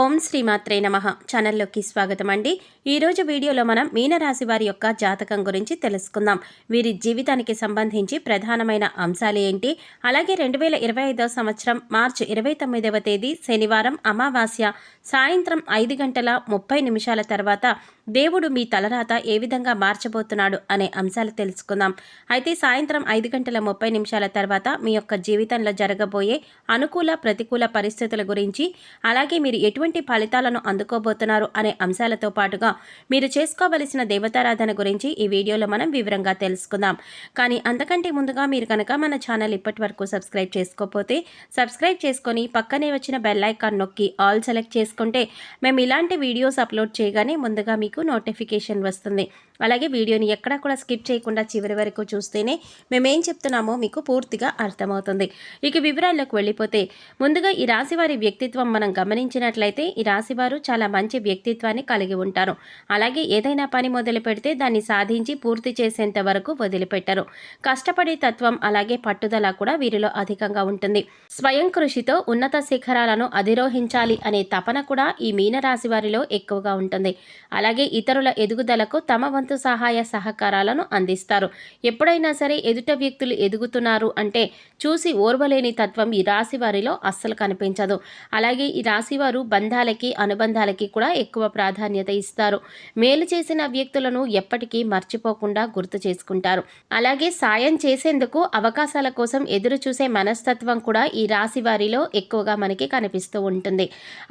ఓం శ్రీమాత్రే నమః ఛానల్లోకి స్వాగతం అండి. ఈరోజు వీడియోలో మనం మీనరాశి వారి యొక్క జాతకం గురించి తెలుసుకుందాం. వీరి జీవితానికి సంబంధించి ప్రధానమైన అంశాలు ఏంటి, అలాగే 2025 సంవత్సరం మార్చి 29వ తేదీ శనివారం అమావాస్య సాయంత్రం 5:30 తర్వాత దేవుడు మీ తలరాత ఏ విధంగా మార్చబోతున్నాడు అనే అంశాలు తెలుసుకుందాం. అయితే సాయంత్రం 5:30 తర్వాత మీ యొక్క జీవితంలో జరగబోయే అనుకూల ప్రతికూల పరిస్థితుల గురించి, అలాగే మీరు ఎటువంటి ఫలితాలను అందుకోబోతున్నారు అనే అంశాలతో పాటుగా మీరు చేసుకోవలసిన దేవతారాధన గురించి ఈ వీడియోలో మనం వివరంగా తెలుసుకుందాం. కానీ అంతకంటే ముందుగా మీరు కనుక మన ఛానల్ ఇప్పటి వరకు సబ్స్క్రైబ్ చేసుకోకపోతే సబ్స్క్రైబ్ చేసుకొని పక్కనే వచ్చిన బెల్ ఐకాన్ నొక్కి ఆల్ సెలెక్ట్ చేసుకుంటే మేము ఇలాంటి వీడియోస్ అప్లోడ్ చేయగానే ముందుగా మీకు నోటిఫికేషన్ వస్తుంది. అలాగే వీడియోని ఎక్కడా కూడా స్కిప్ చేయకుండా చివరి వరకు చూస్తేనే మేమేం చెప్తున్నామో మీకు పూర్తిగా అర్థమవుతుంది. ఇక వివరాల్లోకి వెళ్ళిపోతే ముందుగా ఈ రాశి వారి వ్యక్తిత్వం మనం గమనించినట్లయితే ఈ రాశివారు చాలా మంచి వ్యక్తిత్వాన్ని కలిగి ఉంటారు. అలాగే ఏదైనా పని మొదలు పెడితే దాన్ని సాధించి పూర్తి చేసేంత వరకు వదిలిపెట్టరు. కష్టపడే తత్వం అలాగే పట్టుదల కూడా వీరిలో అధికంగా ఉంటుంది. స్వయం కృషితో ఉన్నత శిఖరాలను అధిరోహించాలి అనే తపన కూడా ఈ మీనరాశి వారిలో ఎక్కువగా ఉంటుంది. అలాగే ఇతరుల ఎదుగుదలకు తమ వంతు సహాయ సహకారాలను అందిస్తారు. ఎప్పుడైనా సరే ఎదుట వ్యక్తులు ఎదుగుతున్నారు అంటే చూసి ఓర్వలేని తత్వం ఈ రాశి వారిలో అస్సలు కనిపించదు. అలాగే ఈ రాశివారు బంధాలకి అనుబంధాలకి కూడా ఎక్కువ ప్రాధాన్యత ఇస్తారు. మేలు చేసిన వ్యక్తులను ఎప్పటికీ మర్చిపోకుండా గుర్తు చేసుకుంటారు. అలాగే సాయం చేసేందుకు అవకాశాల కోసం ఎదురు చూసే మనస్తత్వం కూడా ఈ రాశి వారిలో ఎక్కువగా మనకి కనిపిస్తూ ఉంటుంది.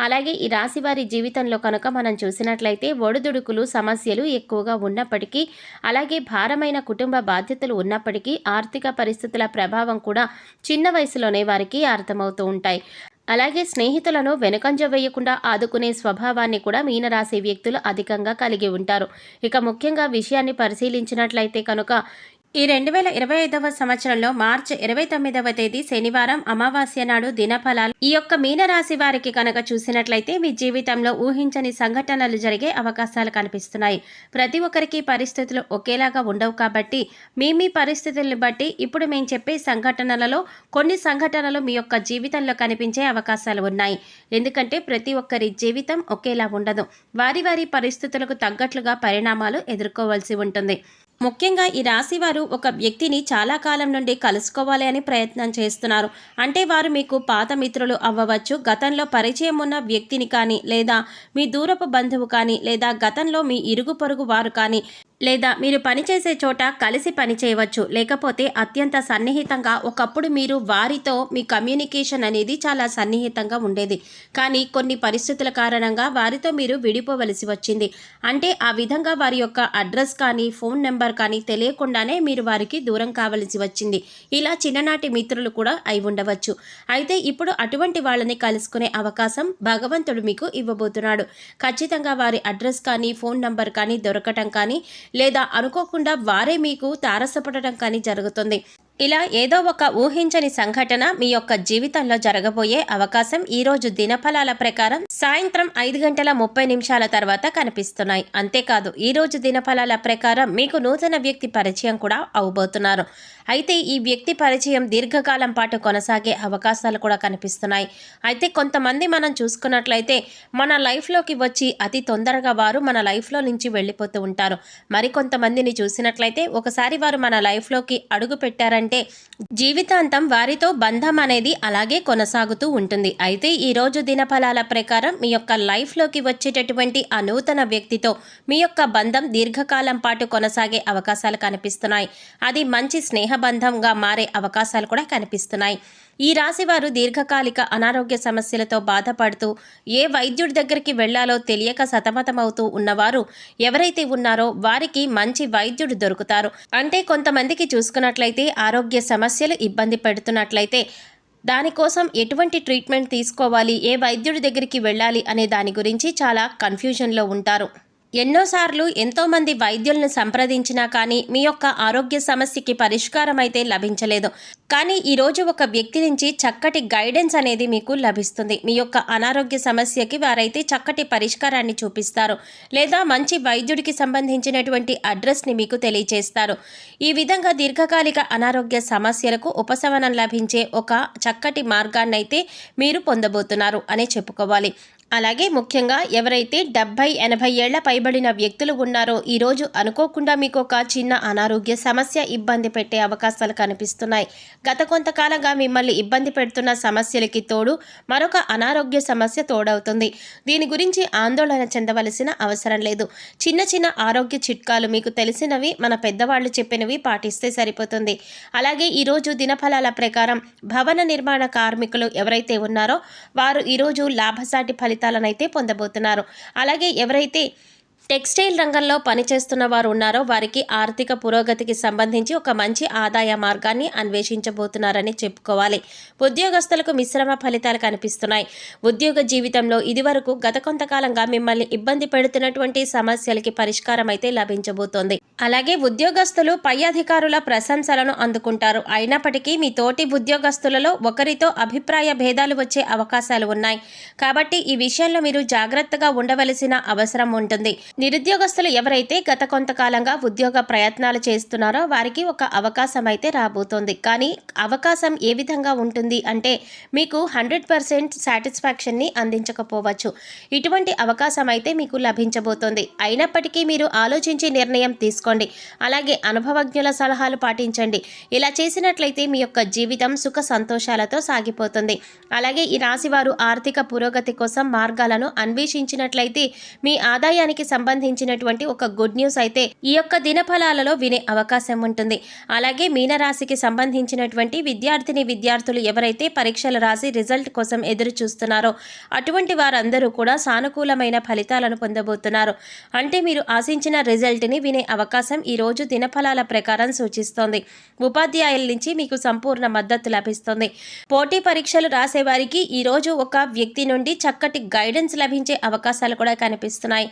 అలాగే ఈ రాశి వారి జీవితంలో కనుక మనం చూసినట్లయితే ఒడిదుడుకులు సమస్యలు ఎక్కువగా ఉన్నప్పటికీ, అలాగే భారమైన కుటుంబ బాధ్యతలు ఉన్నప్పటికీ ఆర్థిక పరిస్థితుల ప్రభావం కూడా చిన్న వయసులోనే వారికి అర్థమవుతూ ఉంటాయి. అలాగే స్నేహితులను వెనుకంజ వేయకుండా ఆదుకునే స్వభావాన్ని కూడా మీనరాశి వ్యక్తులు అధికంగా కలిగి ఉంటారు. ఇక ముఖ్యంగా విషయాన్ని పరిశీలించినట్లయితే కనుక ఈ 2025 సంవత్సరంలో మార్చి 29వ తేదీ శనివారం అమావాస్య నాడు దినఫలాలు ఈ యొక్క మీనరాశి వారికి కనుక చూసినట్లయితే మీ జీవితంలో ఊహించని సంఘటనలు జరిగే అవకాశాలు కనిపిస్తున్నాయి. ప్రతి ఒక్కరికి పరిస్థితులు ఒకేలాగా ఉండవు కాబట్టి మీ పరిస్థితులను బట్టి ఇప్పుడు మేము చెప్పే సంఘటనలలో కొన్ని సంఘటనలు మీ యొక్క జీవితంలో కనిపించే అవకాశాలు ఉన్నాయి. ఎందుకంటే ప్రతి ఒక్కరి జీవితం ఒకేలా ఉండదు. వారి పరిస్థితులకు తగ్గట్లుగా పరిణామాలు ఎదుర్కోవాల్సి ఉంటుంది. ముఖ్యంగా ఈ రాశివారు ఒక వ్యక్తిని చాలా కాలం నుండి కలుసుకోవాలి అని ప్రయత్నం చేస్తున్నారు. అంటే వారు మీకు పాత మిత్రులు అవ్వవచ్చు, గతంలో పరిచయం ఉన్న వ్యక్తిని కానీ, లేదా మీ దూరపు బంధువు కానీ, లేదా గతంలో మీ ఇరుగు పొరుగు వారు కానీ, లేదా మీరు పనిచేసే చోట కలిసి పని చేయవచ్చు. లేకపోతే అత్యంత సన్నిహితంగా ఒకప్పుడు మీరు వారితో మీ కమ్యూనికేషన్ అనేది చాలా సన్నిహితంగా ఉండేది. కానీ కొన్ని పరిస్థితుల కారణంగా వారితో మీరు విడిపోవలసి వచ్చింది. అంటే ఆ విధంగా వారి యొక్క అడ్రస్ కానీ ఫోన్ నెంబర్ కానీ తెలియకుండానే మీరు వారికి దూరం కావలసి వచ్చింది. ఇలా చిన్ననాటి మిత్రులు కూడా అయి ఉండవచ్చు. అయితే ఇప్పుడు అటువంటి వాళ్ళని కలుసుకునే అవకాశం భగవంతుడు మీకు ఇవ్వబోతున్నాడు. ఖచ్చితంగా వారి అడ్రస్ కానీ ఫోన్ నెంబర్ కానీ దొరకటం కానీ, లేదా అనుకోకుండా వారే మీకు తారసపడటం కానీ జరుగుతుంది. ఇలా ఏదో ఒక ఊహించని సంఘటన మీ యొక్క జీవితంలో జరగబోయే అవకాశం ఈరోజు దినఫలాల ప్రకారం సాయంత్రం 5:30 తర్వాత కనిపిస్తున్నాయి. అంతేకాదు ఈరోజు దినఫలాల ప్రకారం మీకు నూతన వ్యక్తి పరిచయం కూడా అవబోతున్నారు. అయితే ఈ వ్యక్తి పరిచయం దీర్ఘకాలం పాటు కొనసాగే అవకాశాలు కూడా కనిపిస్తున్నాయి. అయితే కొంతమంది మనం చూసుకున్నట్లయితే మన లైఫ్లోకి వచ్చి అతి తొందరగా వారు మన లైఫ్లో నుంచి వెళ్ళిపోతూ ఉంటారు. మరికొంతమందిని చూసినట్లయితే ఒకసారి వారు మన లైఫ్లోకి అడుగు పెట్టారంటే జీవితాంతం వారితో బంధం అనేది అలాగే కొనసాగుతూ ఉంటుంది. అయితే ఈరోజు దినఫలాల ప్రకారం మీ యొక్క లైఫ్లోకి వచ్చేటటువంటి ఆ నూతన వ్యక్తితో మీ యొక్క బంధం దీర్ఘకాలం పాటు కొనసాగే అవకాశాలు కనిపిస్తున్నాయి. అది మంచి స్నేహబంధంగా మారే అవకాశాలు కూడా కనిపిస్తున్నాయి. ఈ రాశివారు దీర్ఘకాలిక అనారోగ్య సమస్యలతో బాధపడుతూ ఏ వైద్యుడి దగ్గరికి వెళ్లాలో తెలియక సతమతమవుతూ ఉన్నవారు ఎవరైతే ఉన్నారో వారికి మంచి వైద్యుడు దొరుకుతారు. అంటే కొంతమందికి చూసుకున్నట్లయితే ఆరోగ్య సమస్యలు ఇబ్బంది పెడుతున్నట్లయితే దానికోసం ఎటువంటి ట్రీట్మెంట్ తీసుకోవాలి, ఏ వైద్యుడి దగ్గరికి వెళ్ళాలి అనే దాని గురించి చాలా కన్ఫ్యూజన్లో ఉంటారు. ఎన్నోసార్లు ఎంతోమంది వైద్యులను సంప్రదించినా కానీ మీ యొక్క ఆరోగ్య సమస్యకి పరిష్కారం అయితే లభించలేదు. కానీ ఈరోజు ఒక వ్యక్తి నుంచి చక్కటి గైడెన్స్ అనేది మీకు లభిస్తుంది. మీ యొక్క అనారోగ్య సమస్యకి వారైతే చక్కటి పరిష్కారాన్ని చూపిస్తారు, లేదా మంచి వైద్యుడికి సంబంధించినటువంటి అడ్రస్ని మీకు తెలియజేస్తారు. ఈ విధంగా దీర్ఘకాలిక అనారోగ్య సమస్యలకు ఉపశమనం లభించే ఒక చక్కటి మార్గాన్ని అయితే మీరు పొందబోతున్నారు అనే చెప్పుకోవాలి. అలాగే ముఖ్యంగా ఎవరైతే 70-80 ఏళ్ల పైబడిన వ్యక్తులు ఉన్నారో ఈరోజు అనుకోకుండా మీకు ఒక చిన్న అనారోగ్య సమస్య ఇబ్బంది పెట్టే అవకాశాలు కనిపిస్తున్నాయి. గత కొంతకాలంగా మిమ్మల్ని ఇబ్బంది పెడుతున్న సమస్యలకి తోడు మరొక అనారోగ్య సమస్య తోడవుతుంది. దీని గురించి ఆందోళన చెందవలసిన అవసరం లేదు. చిన్న చిన్న ఆరోగ్య చిట్కాలు మీకు తెలిసినవి మన పెద్దవాళ్ళు చెప్పినవి పాటిస్తే సరిపోతుంది. అలాగే ఈరోజు దినఫలాల ప్రకారం భవన నిర్మాణ కార్మికులు ఎవరైతే ఉన్నారో వారు ఈరోజు లాభసాటి ఫలితాలనైతే పొందబోతున్నారు. అలాగే ఎవరైతే టెక్స్టైల్ రంగంలో పనిచేస్తున్న వారు ఉన్నారో వారికి ఆర్థిక పురోగతికి సంబంధించి ఒక మంచి ఆదాయ మార్గాన్ని అన్వేషించబోతున్నారని చెప్పుకోవాలి. ఉద్యోగస్తులకు మిశ్రమ ఫలితాలు కనిపిస్తున్నాయి. ఉద్యోగ జీవితంలో ఇదివరకు గత కొంతకాలంగా మిమ్మల్ని ఇబ్బంది పెడుతున్నటువంటి సమస్యలకి పరిష్కారం అయితే లభించబోతోంది. అలాగే ఉద్యోగస్తులు పై అధికారుల ప్రశంసలను అందుకుంటారు. అయినప్పటికీ మీ తోటి ఉద్యోగస్తులలో ఒకరితో అభిప్రాయ భేదాలు వచ్చే అవకాశాలు ఉన్నాయి. కాబట్టి ఈ విషయంలో మీరు జాగ్రత్తగా ఉండవలసిన అవసరం ఉంటుంది. నిరుద్యోగస్తులు ఎవరైతే గత కొంతకాలంగా ఉద్యోగ ప్రయత్నాలు చేస్తున్నారో వారికి ఒక అవకాశం అయితే రాబోతోంది. కానీ అవకాశం ఏ విధంగా ఉంటుంది అంటే మీకు 100% సాటిస్ఫాక్షన్ని అందించకపోవచ్చు. ఇటువంటి అవకాశం అయితే మీకు లభించబోతోంది. అయినప్పటికీ మీరు ఆలోచించి నిర్ణయం తీసుకోండి. అలాగే అనుభవజ్ఞుల సలహాలు పాటించండి. ఇలా చేసినట్లయితే మీ యొక్క జీవితం సుఖ సంతోషాలతో సాగిపోతుంది. అలాగే ఈ రాశివారు ఆర్థిక పురోగతి కోసం మార్గాలను అన్వేషించినట్లయితే మీ ఆదాయానికి సంబంధించినటువంటి ఒక గుడ్ న్యూస్ అయితే ఈ యొక్క దినఫలాలలో వినే అవకాశం ఉంటుంది. అలాగే మీనరాశికి సంబంధించినటువంటి విద్యార్థులు ఎవరైతే పరీక్షలు రాసి రిజల్ట్ కోసం ఎదురు చూస్తున్నారో అటువంటి వారందరూ కూడా సానుకూలమైన ఫలితాలను పొందబోతున్నారు. అంటే మీరు ఆశించిన రిజల్ట్ని వినే అవకాశం ఈ రోజు దినఫలాల ప్రకారం సూచిస్తోంది. ఉపాధ్యాయుల నుంచి మీకు సంపూర్ణ మద్దతు లభిస్తుంది. పోటీ పరీక్షలు రాసే వారికి ఈ రోజు ఒక వ్యక్తి నుండి చక్కటి గైడెన్స్ లభించే అవకాశాలు కూడా కనిపిస్తున్నాయి.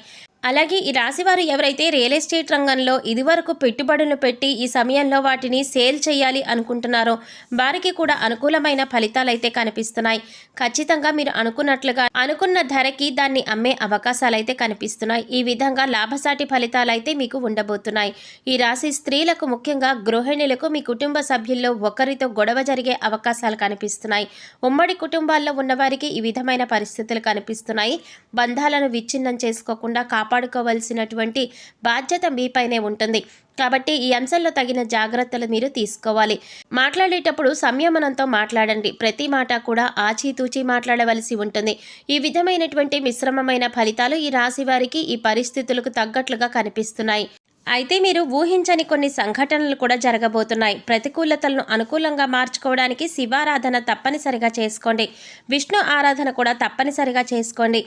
అలాగే ఈ రాశివారు ఎవరైతే రియల్ ఎస్టేట్ రంగంలో ఇదివరకు పెట్టుబడులు పెట్టి ఈ సమయంలో వాటిని సేల్ చేయాలి అనుకుంటున్నారో వారికి కూడా అనుకూలమైన ఫలితాలు అయితే కనిపిస్తున్నాయి. ఖచ్చితంగా మీరు అనుకున్నట్లుగా అనుకున్న ధరకి దాన్ని అమ్మే అవకాశాలు అయితే కనిపిస్తున్నాయి. ఈ విధంగా లాభసాటి ఫలితాలు అయితే మీకు ఉండబోతున్నాయి. ఈ రాశి స్త్రీలకు ముఖ్యంగా గృహిణులకు మీ కుటుంబ సభ్యుల్లో ఒకరితో గొడవ జరిగే అవకాశాలు కనిపిస్తున్నాయి. ఉమ్మడి కుటుంబాల్లో ఉన్నవారికి ఈ విధమైన పరిస్థితులు కనిపిస్తున్నాయి. బంధాలను విచ్ఛిన్నం చేసుకోకుండా కాపాడుకోవాల్సినటువంటి బాధ్యత మీపైనే ఉంటుంది. కాబట్టి ఈ అంశంలో తగిన జాగ్రత్తలు మీరు తీసుకోవాలి. మాట్లాడేటప్పుడు సంయమనంతో మాట్లాడండి. ప్రతి మాట కూడా ఆచితూచి మాట్లాడవలసి ఉంటుంది. ఈ విధమైనటువంటి మిశ్రమమైన ఫలితాలు ఈ రాశి వారికి ఈ పరిస్థితులకు తగ్గట్లుగా కనిపిస్తున్నాయి. అయితే మీరు ఊహించని కొన్ని సంఘటనలు కూడా జరగబోతున్నాయి. ప్రతికూలతలను అనుకూలంగా మార్చుకోవడానికి శివారాధన తప్పనిసరిగా చేసుకోండి. విష్ణు ఆరాధన కూడా తప్పనిసరిగా చేసుకోండి.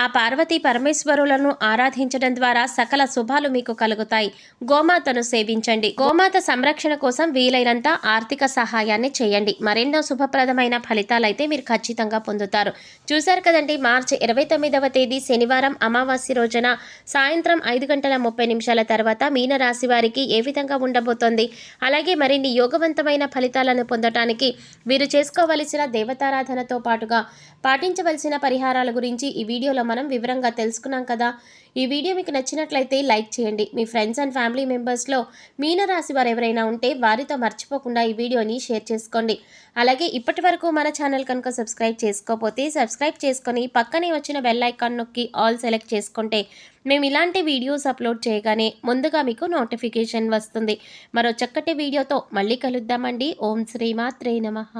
ఆ పార్వతీ పరమేశ్వరులను ఆరాధించడం ద్వారా సకల శుభాలు మీకు కలుగుతాయి. గోమాతను సేవించండి. గోమాత సంరక్షణ కోసం వీలైనంత ఆర్థిక సహాయాన్ని చేయండి. మరెన్నో శుభప్రదమైన ఫలితాలైతే మీరు ఖచ్చితంగా పొందుతారు. చూశారు కదండి, మార్చి 29వ తేదీ శనివారం అమావాస్య రోజున సాయంత్రం 5:30 తర్వాత మీనరాశి వారికి ఏ విధంగా ఉండబోతోంది. అలాగే మరిన్ని యోగవంతమైన ఫలితాలను పొందడానికి వీరు చేసుకోవలసిన దేవతారాధనతో పాటుగా పాటించవలసిన పరిహారాల గురించి ఈ వీడియోలో మనం వివరంగా తెలుసుకున్నాం కదా. ఈ వీడియో మీకు నచ్చినట్లయితే లైక్ చేయండి. మీ ఫ్రెండ్స్ అండ్ ఫ్యామిలీ మెంబర్స్లో మీనరాశి వారు ఎవరైనా ఉంటే వారితో మర్చిపోకుండా ఈ వీడియోని షేర్ చేసుకోండి. అలాగే ఇప్పటి వరకు మన ఛానల్ కనుక సబ్స్క్రైబ్ చేసుకోకపోతే సబ్స్క్రైబ్ చేసుకొని పక్కనే వచ్చిన బెల్ ఐకాన్ నొక్కి ఆల్ సెలెక్ట్ చేసుకుంటే మేము ఇలాంటి వీడియోస్ అప్లోడ్ చేయగానే ముందుగా మీకు నోటిఫికేషన్ వస్తుంది. మరో చక్కటి వీడియోతో మళ్ళీ కలుద్దామండి. ఓం శ్రీ మాత్రే నమః.